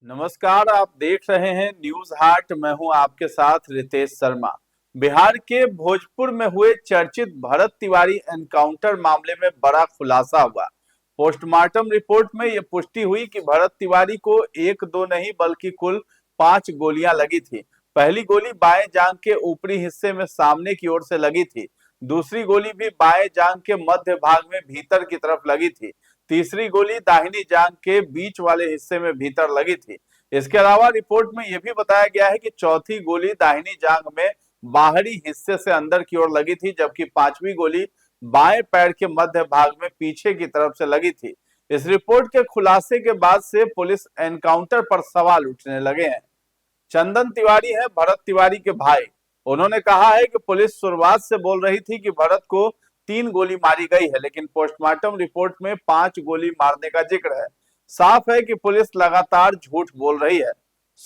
नमस्कार, आप देख रहे हैं न्यूज हाट। मैं हूं आपके साथ रितेश शर्मा। बिहार के भोजपुर में हुए चर्चित भरत तिवारी एनकाउंटर मामले में बड़ा खुलासा हुआ। पोस्टमार्टम रिपोर्ट में यह पुष्टि हुई कि भरत तिवारी को एक दो नहीं बल्कि कुल 5 गोलियां लगी थी। पहली गोली बाएं जांघ के ऊपरी हिस्से में सामने की ओर से लगी थी। दूसरी गोली भी बाएं जांघ के मध्य भाग में भीतर की तरफ लगी थी। तीसरी गोली दाहिनी जांघ के बीच वाले हिस्से में भीतर लगी थी। इसके अलावा रिपोर्ट में यह भी बताया गया है कि चौथी गोली दाहिनी जांघ में बाहरी हिस्से से अंदर की ओर लगी थी, जबकि पांचवी गोली बाएं पैर के मध्य भाग में पीछे की तरफ से लगी थी। इस रिपोर्ट के खुलासे के बाद से पुलिस एनकाउंटर पर सवाल उठने लगे हैं। चंदन तिवारी है भरत तिवारी के भाई। उन्होंने कहा है कि पुलिस शुरुआत से बोल रही थी कि भरत को 3 गोली मारी गई है, लेकिन पोस्टमार्टम रिपोर्ट में 5 गोली मारने का जिक्र है। साफ है कि पुलिस लगातार झूठ बोल रही है।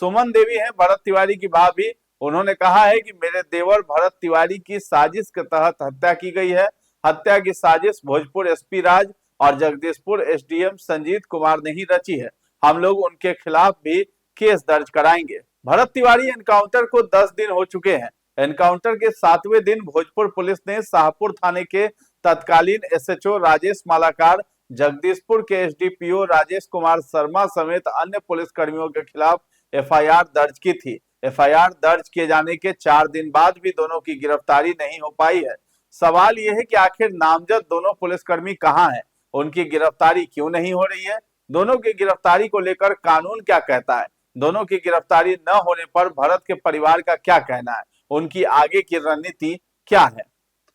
सुमन देवी है भरत तिवारी की भाभी। उन्होंने कहा है कि मेरे देवर भरत तिवारी की साजिश के तहत हत्या की गई है। हत्या की साजिश भोजपुर एसपी राज और जगदीशपुर एसडीएम संजीत कुमार ने ही रची है। हम लोग उनके खिलाफ भी केस दर्ज कराएंगे। भरत तिवारी एनकाउंटर को 10 दिन हो चुके हैं। एनकाउंटर के 7वें दिन भोजपुर पुलिस ने शाहपुर थाने के तत्कालीन एसएचओ राजेश मालाकार, जगदीशपुर के एसडीपीओ राजेश कुमार शर्मा समेत अन्य पुलिस कर्मियों के खिलाफ एफआईआर दर्ज की थी। एफआईआर दर्ज किए जाने के 4 दिन बाद भी दोनों की गिरफ्तारी नहीं हो पाई है। सवाल यह है कि आखिर नामजद दोनों पुलिसकर्मी कहां हैं? उनकी गिरफ्तारी क्यों नहीं हो रही है? दोनों की गिरफ्तारी को लेकर कानून क्या कहता है? दोनों की गिरफ्तारी न होने पर भरत के परिवार का क्या कहना है? उनकी आगे की रणनीति क्या है?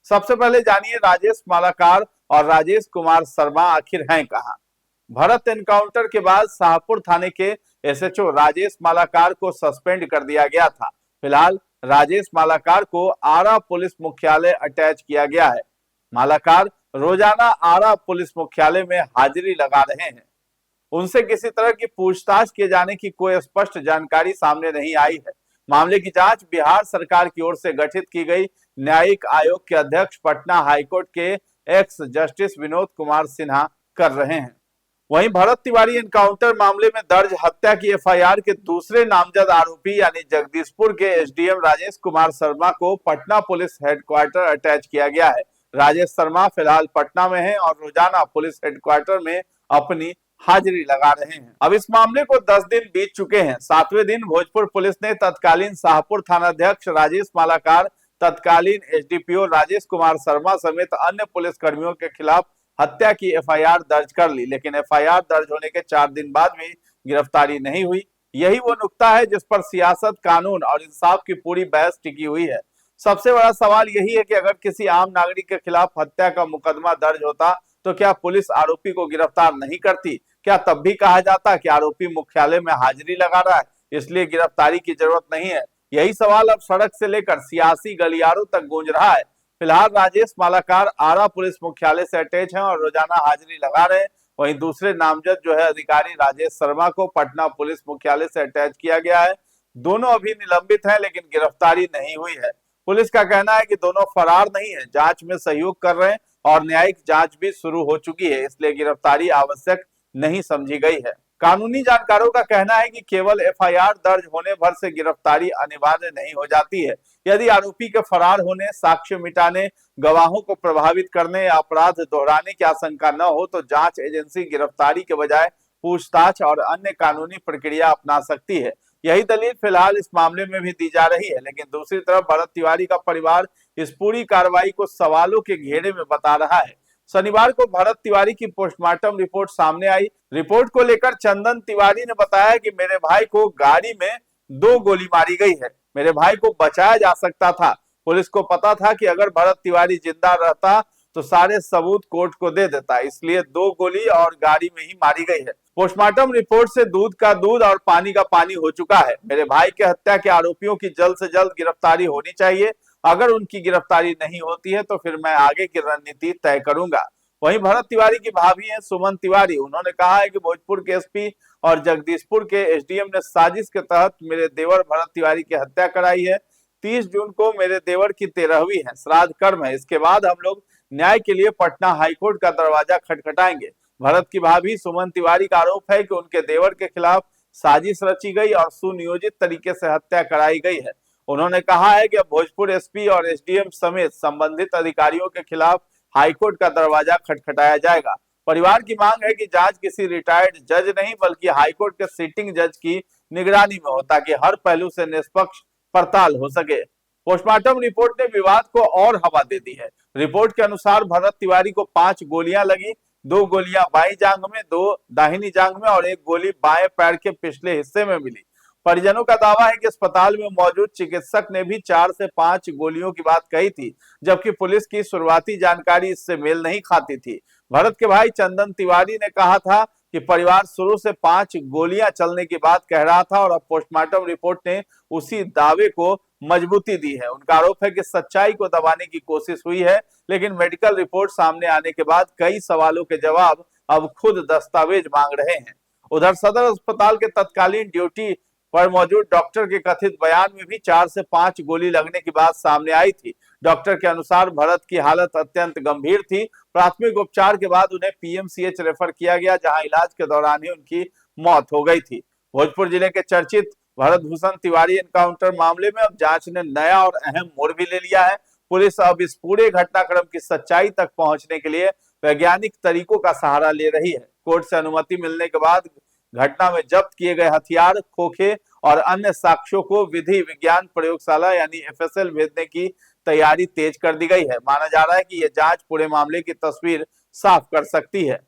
सबसे पहले जानिए राजेश मालाकार और राजेश कुमार शर्मा आखिर हैं कहां। भरत एनकाउंटर के बाद शाहपुर थाने के एसएचओ राजेश मालाकार को सस्पेंड कर दिया गया था। फिलहाल राजेश मालाकार को आरा पुलिस मुख्यालय अटैच किया गया है। मालाकार रोजाना आरा पुलिस मुख्यालय में हाजिरी लगा रहे हैं। उनसे किसी तरह की पूछताछ किए जाने की कोई स्पष्ट जानकारी सामने नहीं आई है। मामले की जांच बिहार सरकार की ओर से गठित की गई न्यायिक आयोग के अध्यक्ष पटना हाईकोर्ट के एक्स जस्टिस विनोद कुमार सिन्हा कर रहे हैं। वहीं भरत तिवारी एनकाउंटर मामले में दर्ज हत्या की एफआईआर के दूसरे नामजद आरोपी यानी जगदीशपुर के एसडीएम राजेश कुमार शर्मा को पटना पुलिस हेडक्वार्टर अटैच किया गया है। राजेश शर्मा फिलहाल पटना में हैं और रोजाना पुलिस हेडक्वार्टर में अपनी हाजिरी लगा रहे हैं। अब इस मामले को 10 दिन बीत चुके हैं। 7वें दिन भोजपुर पुलिस ने तत्कालीन शाहपुर थानाध्यक्ष राजेश मालाकार, तत्कालीन एसडीपीओ राजेश कुमार शर्मा समेत अन्य पुलिस कर्मियों के खिलाफ हत्या की एफआईआर दर्ज कर ली, लेकिन एफआईआर दर्ज होने के 4 दिन बाद भी गिरफ्तारी नहीं हुई। यही वो नुक्ता है जिस पर सियासत, कानून और इंसाफ की पूरी बहस टिकी हुई है। सबसे बड़ा सवाल यही है कि अगर किसी आम नागरिक के खिलाफ हत्या का मुकदमा दर्ज होता तो क्या पुलिस आरोपी को गिरफ्तार नहीं करती? क्या तब भी कहा जाता कि आरोपी मुख्यालय में हाजिरी लगा रहा है, इसलिए गिरफ्तारी की जरूरत नहीं है? यही सवाल अब सड़क से लेकर सियासी गलियारों तक गूंज रहा है। फिलहाल राजेश मालाकार आरा पुलिस मुख्यालय से अटैच हैं और रोजाना हाजिरी लगा रहे हैं। वहीं दूसरे नामजद जो है अधिकारी राजेश शर्मा को पटना पुलिस मुख्यालय से अटैच किया गया है। दोनों अभी निलंबित हैं, लेकिन गिरफ्तारी नहीं हुई है। पुलिस का कहना है कि दोनों फरार नहीं है, जांच में सहयोग कर रहे हैं और न्यायिक जांच भी शुरू हो चुकी है, इसलिए गिरफ्तारी आवश्यक नहीं समझी गई है। कानूनी जानकारों का कहना है कि केवल एफआईआर दर्ज होने भर से गिरफ्तारी अनिवार्य नहीं हो जाती है। यदि आरोपी के फरार होने, साक्ष्य मिटाने, गवाहों को प्रभावित करने या अपराध दोहराने की आशंका न हो तो जांच एजेंसी गिरफ्तारी के बजाय पूछताछ और अन्य कानूनी प्रक्रिया अपना सकती है। यही दलील फिलहाल इस मामले में भी दी जा रही है। लेकिन दूसरी तरफ भरत तिवारी का परिवार इस पूरी कार्रवाई को सवालों के घेरे में बता रहा है। शनिवार को भरत तिवारी की पोस्टमार्टम रिपोर्ट सामने आई। रिपोर्ट को लेकर चंदन तिवारी ने बताया कि मेरे भाई को गाड़ी में 2 गोली मारी गई है। मेरे भाई को बचाया जा सकता था। पुलिस को पता था कि अगर भरत तिवारी जिंदा रहता तो सारे सबूत कोर्ट को दे देता, इसलिए 2 गोली और गाड़ी में ही मारी गई है। पोस्टमार्टम रिपोर्ट से दूध का दूध और पानी का पानी हो चुका है। मेरे भाई के हत्या के आरोपियों की जल्द से जल्द गिरफ्तारी होनी चाहिए। अगर उनकी गिरफ्तारी नहीं होती है तो फिर मैं आगे की रणनीति तय करूंगा। वहीं भरत तिवारी की भाभी है सुमन तिवारी। उन्होंने कहा है कि भोजपुर के एसपी और जगदीशपुर के एसडीएम ने साजिश के तहत मेरे देवर भरत तिवारी की हत्या कराई है। 30 जून को मेरे देवर की 13वीं है, श्राद्ध कर्म है। इसके बाद हम लोग न्याय के लिए पटना हाईकोर्ट का दरवाजा खटखटाएंगे। भरत की भाभी सुमन तिवारी का आरोप है कि उनके देवर के खिलाफ साजिश रची गई और सुनियोजित तरीके से हत्या कराई गई है। उन्होंने कहा है कि अब भोजपुर एसपी और एसडीएम समेत संबंधित अधिकारियों के खिलाफ हाईकोर्ट का दरवाजा खटखटाया जाएगा। परिवार की मांग है कि जांच किसी रिटायर्ड जज नहीं बल्कि हाईकोर्ट के सिटिंग जज की निगरानी में हो, ताकि हर पहलू से निष्पक्ष पड़ताल हो सके। पोस्टमार्टम रिपोर्ट ने विवाद को और हवा दे दी है। रिपोर्ट के अनुसार भरत तिवारी को 5 गोलियां लगी, 2 गोलियां बाईं जांघ में, 2 दाहिनी जांघ में और 1 गोली बाएं पैर के पिछले हिस्से में मिली। परिजनों का दावा है कि अस्पताल में मौजूद चिकित्सक ने भी 4 से 5 गोलियों की बात कही थी, जबकि पुलिस की शुरुआती जानकारी इससे मेल नहीं खाती थी। भरत के भाई चंदन तिवारी ने कहा था कि परिवार शुरू से 5 गोलियां चलने की बात कह रहा था और अब पोस्टमार्टम रिपोर्ट ने उसी दावे को मजबूती दी है। उनका आरोप है कि सच्चाई को दबाने की कोशिश हुई है, लेकिन मेडिकल रिपोर्ट सामने आने के बाद कई सवालों के जवाब अब खुद दस्तावेज मांग रहे हैं। उधर सदर अस्पताल के तत्कालीन ड्यूटी पर मौजूद डॉक्टर के कथित बयान में भी 4 से 5 गोली लगने की बात सामने आई थी। डॉक्टर के अनुसार भरत की हालत अत्यंत गंभीर थी। प्राथमिक उपचार के बाद उन्हें पीएमसीएच रेफर किया गया, जहां इलाज के दौरान ही उनकी मौत हो गई थी। भोजपुर जिले के चर्चित भरत भूषण तिवारी एनकाउंटर मामले में अब जांच ने नया और अहम मोड़ भी ले लिया है। पुलिस अब इस पूरे घटनाक्रम की सच्चाई तक पहुंचने के लिए वैज्ञानिक तरीकों का सहारा ले रही है। कोर्ट से अनुमति मिलने के बाद घटना में जब्त किए गए हथियार, खोखे और अन्य साक्ष्यों को विधि विज्ञान प्रयोगशाला यानी एफएसएल भेजने की तैयारी तेज कर दी गई है। माना जा रहा है कि यह जांच पूरे मामले की तस्वीर साफ कर सकती है।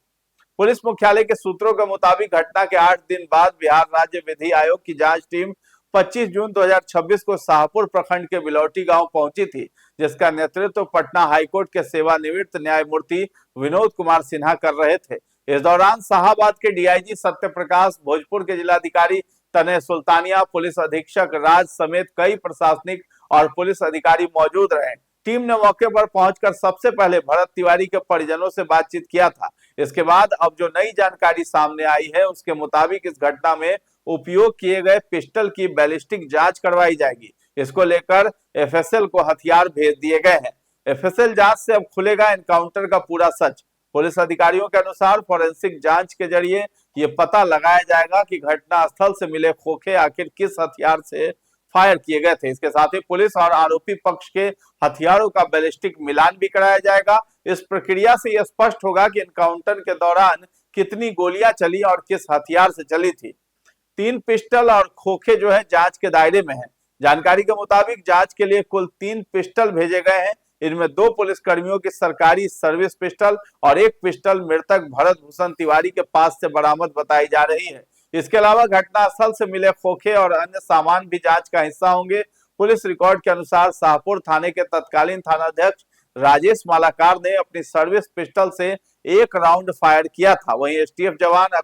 पुलिस मुख्यालय के सूत्रों के मुताबिक घटना के 8 दिन बाद बिहार राज्य विधि आयोग की जांच टीम 25 जून 2026 को शाहपुर प्रखंड के बिलौटी गांव पहुंची थी, जिसका नेतृत्व पटना हाईकोर्ट के सेवानिवृत्त न्यायमूर्ति विनोद कुमार सिन्हा कर रहे थे। इस दौरान शाहाबाद के डीआईजी सत्य प्रकाश, भोजपुर के जिलाधिकारी तने सुल्तानिया, पुलिस अधीक्षक राज समेत कई प्रशासनिक और पुलिस अधिकारी मौजूद रहे। टीम ने मौके पर पहुंचकर सबसे पहले भरत तिवारी के परिजनों से बातचीत किया था। इसके बाद अब जो नई जानकारी सामने आई है उसके मुताबिक इस घटना में उपयोग किए गए पिस्टल की बैलिस्टिक जांच करवाई जाएगी। इसको लेकर एफएसएल को हथियार भेज दिए गए हैं। एफएसएल जांच से अब खुलेगा एनकाउंटर का पूरा सच। पुलिस अधिकारियों के अनुसार फोरेंसिक जांच के जरिए ये पता लगाया जाएगा कि घटना स्थल से मिले खोखे आखिर किस हथियार से फायर किए गए थे। इसके साथ ही पुलिस और आरोपी पक्ष के हथियारों का बैलिस्टिक मिलान भी कराया जाएगा। इस प्रक्रिया से यह स्पष्ट होगा कि एनकाउंटर के दौरान कितनी गोलियां चली और किस हथियार से चली थी। 3 पिस्टल और खोखे जो है जांच के दायरे में है। जानकारी के मुताबिक जांच के लिए कुल 3 पिस्टल भेजे गए हैं। इनमें 2 पुलिसकर्मियों की सरकारी सर्विस पिस्टल और 1 पिस्टल मृतक भरत भूषण तिवारी के पास से बरामद बताई जा रही है। इसके अलावा घटनास्थल से मिले खोखे और अन्य सामान भी जांच का हिस्सा होंगे। पुलिस रिकॉर्ड के अनुसार शाहपुर थाने के तत्कालीन थानाध्यक्ष राजेश मालाकार ने अपनी सर्विस पिस्टल से 1 राउंड फायर किया था। वहीं एसटीएफ जवान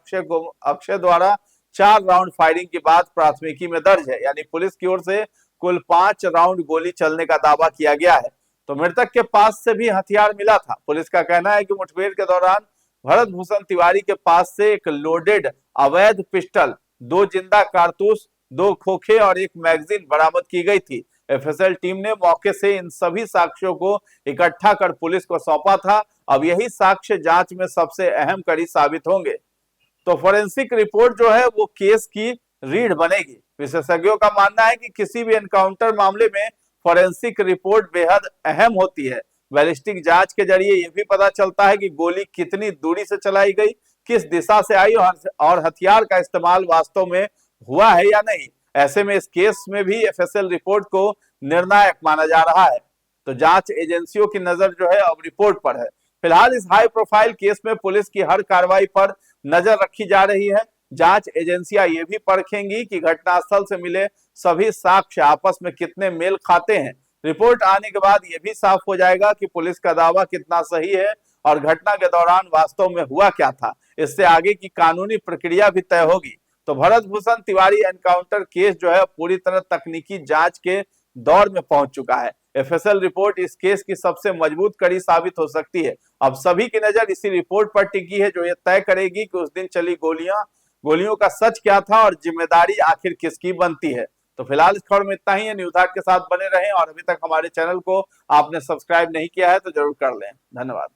अक्षय द्वारा 4 राउंड फायरिंग की बात प्राथमिकी में दर्ज है। यानी पुलिस की ओर से कुल 5 राउंड गोली चलने का दावा किया गया है। तो मृतक के पास से भी हथियार मिला था। पुलिस का कहना है कि मुठभेड़ के दौरान भरत भूषण तिवारी के पास से एक लोडेड अवैध पिस्टल, 2 जिंदा कारतूस, 2 खोखे और 1 मैगजीन बरामद की गई थी। एफएसएल टीम ने मौके से इन सभी साक्ष्यों को इकट्ठा कर पुलिस को सौंपा था। अब यही साक्ष्य जांच में सबसे अहम कड़ी साबित होंगे। तो फोरेंसिक रिपोर्ट जो है वो केस की रीढ़ बनेगी। विशेषज्ञों का मानना है कि किसी भी एनकाउंटर मामले में फोरेंसिक रिपोर्ट बेहद अहम होती है। बैलिस्टिक जांच के जरिए यह भी पता चलता है कि गोली कितनी दूरी से चलाई गई, किस दिशा से आई और हथियार का इस्तेमाल वास्तव में हुआ है या नहीं। ऐसे में इस केस में भी एफएसएल रिपोर्ट को निर्णायक माना जा रहा है। तो जांच एजेंसियों की नजर जो है अब रिपोर्ट पर है। फिलहाल इस हाई प्रोफाइल केस में पुलिस की हर कार्रवाई पर नजर रखी जा रही है। जांच एजेंसियां ये भी परखेंगी कि घटनास्थल से मिले सभी साक्ष्य आपस में कितने मेल खाते हैं। रिपोर्ट आने के बाद यह भी साफ हो जाएगा कि पुलिस का दावा कितना सही है और घटना के दौरान वास्तव में हुआ क्या था। इससे आगे की कानूनी प्रक्रिया भी तय होगी। तो भरत भूषण तिवारी एनकाउंटर केस जो है पूरी तरह तकनीकी जांच के दौर में पहुंच चुका है। एफएसएल रिपोर्ट इस केस की सबसे मजबूत कड़ी साबित हो सकती है। अब सभी की नजर इसी रिपोर्ट पर टिकी है जो ये तय करेगी कि उस दिन चली गोलियों का सच क्या था और जिम्मेदारी आखिर किसकी बनती है। तो फिलहाल इस खबर में इतना ही है। न्यूज हाट के साथ बने रहें और अभी तक हमारे चैनल को आपने सब्सक्राइब नहीं किया है तो जरूर कर लें। धन्यवाद।